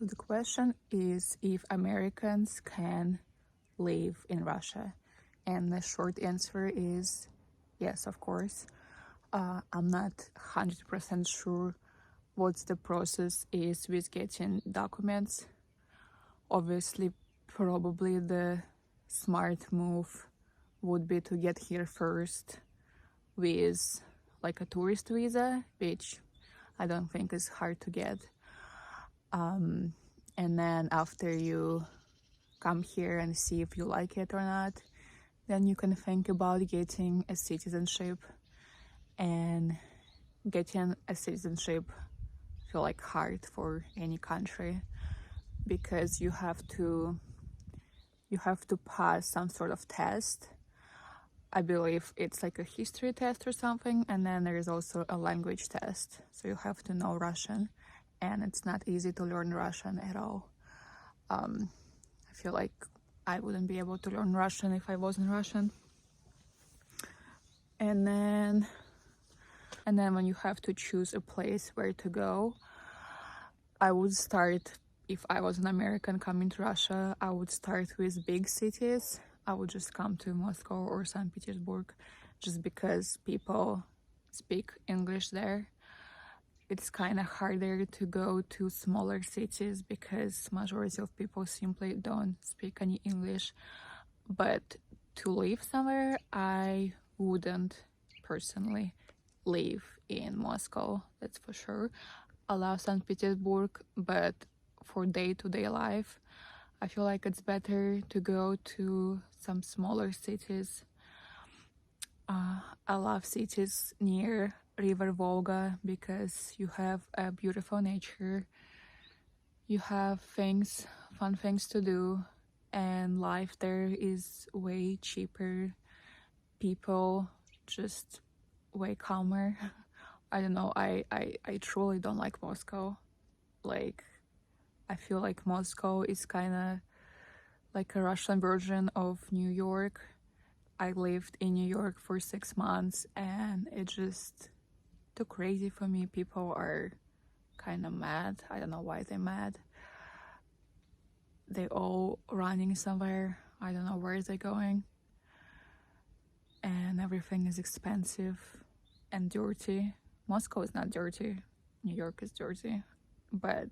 So the question is if Americans can live in Russia. And the short answer is yes, of course. I'm not 100% sure what the process is with getting documents. Obviously, probably the smart move would be to get here first with like a tourist visa, which I don't think is hard to get. And then after you come here and see if you like it or not, then you can think about getting a citizenship. And getting a citizenship feel like hard for any country because you have to pass some sort of test. I believe it's like a history test or something, and then there is also a language test, so you have to know Russian, and it's not easy to learn Russian at all. I feel like I wouldn't be able to learn Russian if I wasn't Russian. And then when you have to choose a place where to go, I would start, if I was an American coming to Russia, I would start with big cities. I would just come to Moscow or St. Petersburg just because people speak English there. It's kind of harder to go to smaller cities because majority of people simply don't speak any English. But to live somewhere, I wouldn't personally live in Moscow, that's for sure. I love St. Petersburg, but for day-to-day life, I feel like it's better to go to some smaller cities. I love cities near River Volga because you have a beautiful nature, you have fun things to do, and life there is way cheaper. People just way calmer. I don't know, I truly don't like Moscow. Like, I feel like Moscow is kind of like a Russian version of New York. I lived in New York for 6 months and it just too crazy for me. People are kind of mad. I don't know why they're mad. They all running somewhere. I don't know where they're going. And everything is expensive and dirty. Moscow is not dirty. New York is dirty. But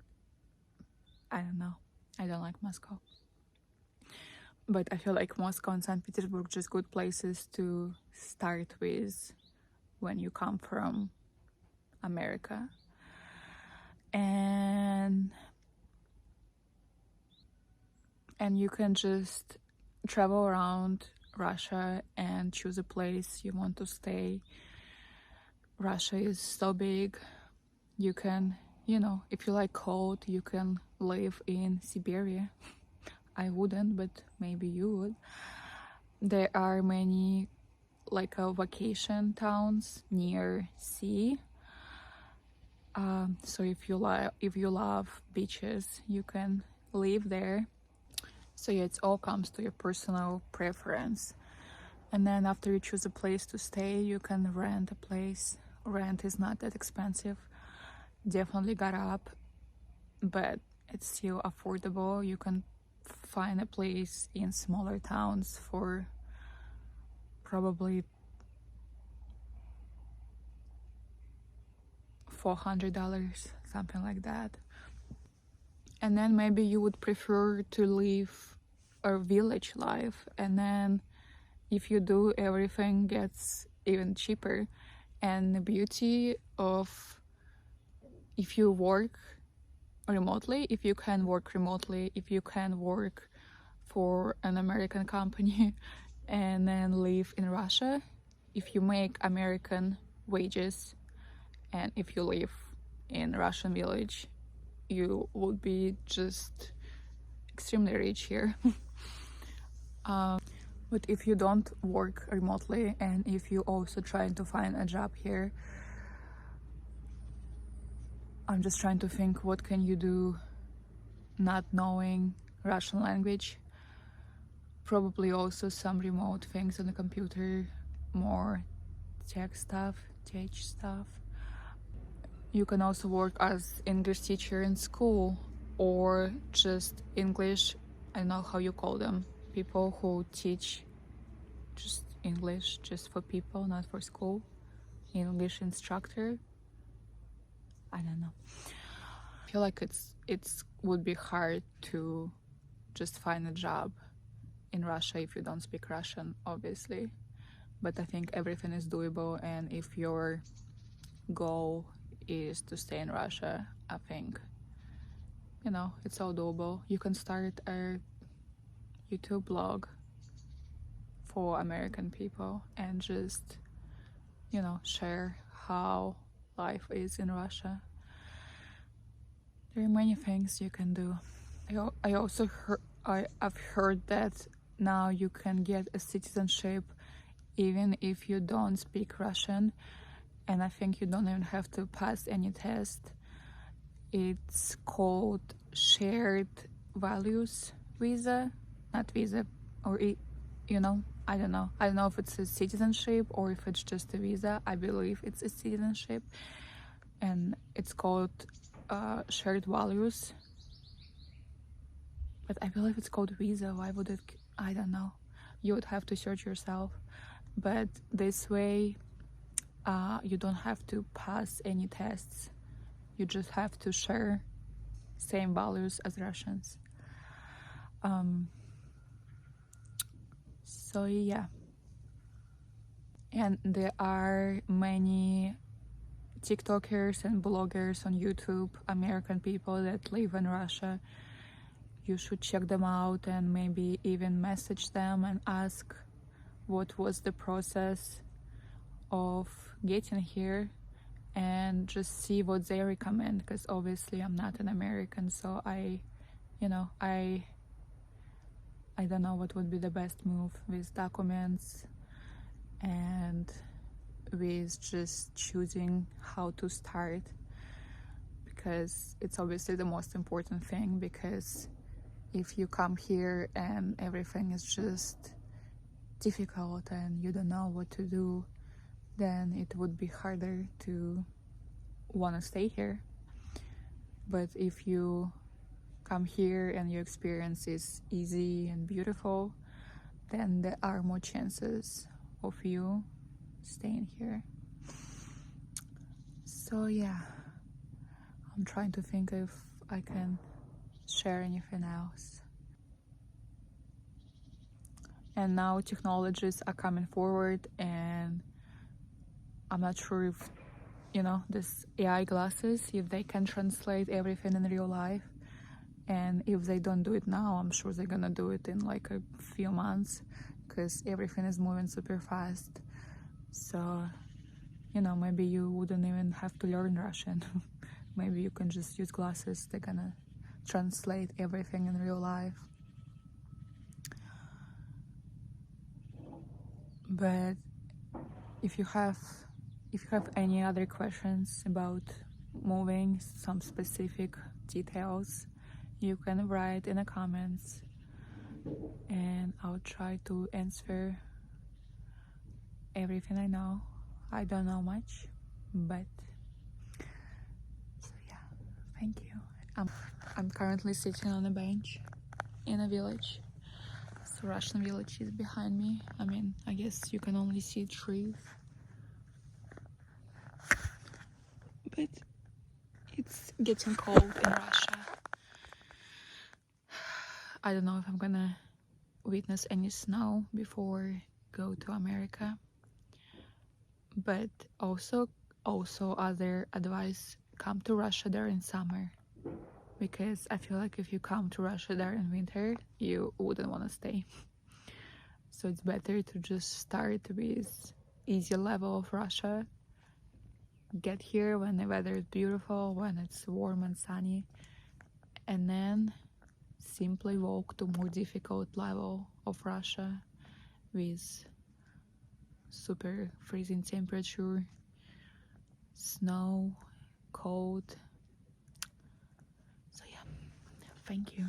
I don't know. I don't like Moscow. But I feel like Moscow and St. Petersburg are just good places to start with when you come from America. And you can just travel around Russia and choose a place you want to stay. Russia is so big. You can, if you like cold, you can live in Siberia. I wouldn't, but maybe you would. There are many vacation towns near sea. So if you love beaches, you can live there. So yeah, it all comes to your personal preference. And then after you choose a place to stay, you can rent a place. Rent is not that expensive. Definitely got up, but it's still affordable. You can find a place in smaller towns for probably $400, something like that. And then maybe you would prefer to live a village life, and then if you do, everything gets even cheaper. And the beauty of if you work remotely, if you can work for an American company and then live in Russia, if you make American wages and if you live in Russian village, you would be just extremely rich here. But if you don't work remotely and if you also trying to find a job here, I'm just trying to think what can you do not knowing Russian language. Probably also some remote things on the computer, more tech stuff. You can also work as English teacher in school or just English. I don't know how you call them, people who teach just English just for people, not for school. English instructor. I don't know. I feel like it's would be hard to just find a job in Russia if you don't speak Russian, obviously. But I think everything is doable, and if your goal is to stay in Russia, I think, you know, it's all doable. You can start a YouTube blog for American people and just, you know, share how life is in Russia. There are many things you can do. I also heard, I've heard that now you can get a citizenship even if you don't speak Russian, and I think you don't even have to pass any test. It's called shared values visa, not visa, or you know, I don't know if it's a citizenship or if it's just a visa. I believe it's a citizenship, and it's called shared values, but I believe it's called visa. Why would it? I don't know. You would have to search yourself, but this way you don't have to pass any tests. You just have to share same values as Russians. So yeah, and there are many TikTokers and bloggers on YouTube, American people that live in Russia. You should check them out and maybe even message them and ask what was the process of getting here, and just see what they recommend, because obviously I'm not an American, so I don't know what would be the best move with documents and with just choosing how to start, because it's obviously the most important thing. Because if you come here and everything is just difficult and you don't know what to do, then it would be harder to want to stay here. But if you come here and your experience is easy and beautiful, then there are more chances of you staying here. So yeah, I'm trying to think if I can share anything else. And now technologies are coming forward, and I'm not sure if, you know, this AI glasses, if they can translate everything in real life. And if they don't do it now, I'm sure they're gonna do it in like a few months, because everything is moving super fast. So, you know, maybe you wouldn't even have to learn Russian. Maybe you can just use glasses. They're gonna translate everything in real life. But if you have any other questions about moving, some specific details, you can write in the comments and I'll try to answer everything I know. I don't know much, but so yeah, thank you. I'm currently sitting on a bench in a village. So Russian village is behind me. I mean, I guess you can only see trees, but it's getting cold in Russia. I don't know if I'm gonna witness any snow before go to America. But also other advice, come to Russia during summer, because I feel like if you come to Russia during winter, you wouldn't want to stay. So it's better to just start with easy level of Russia, get here when the weather is beautiful, when it's warm and sunny, and then simply walk to more difficult level of Russia with super freezing temperature, snow, cold. So yeah, thank you.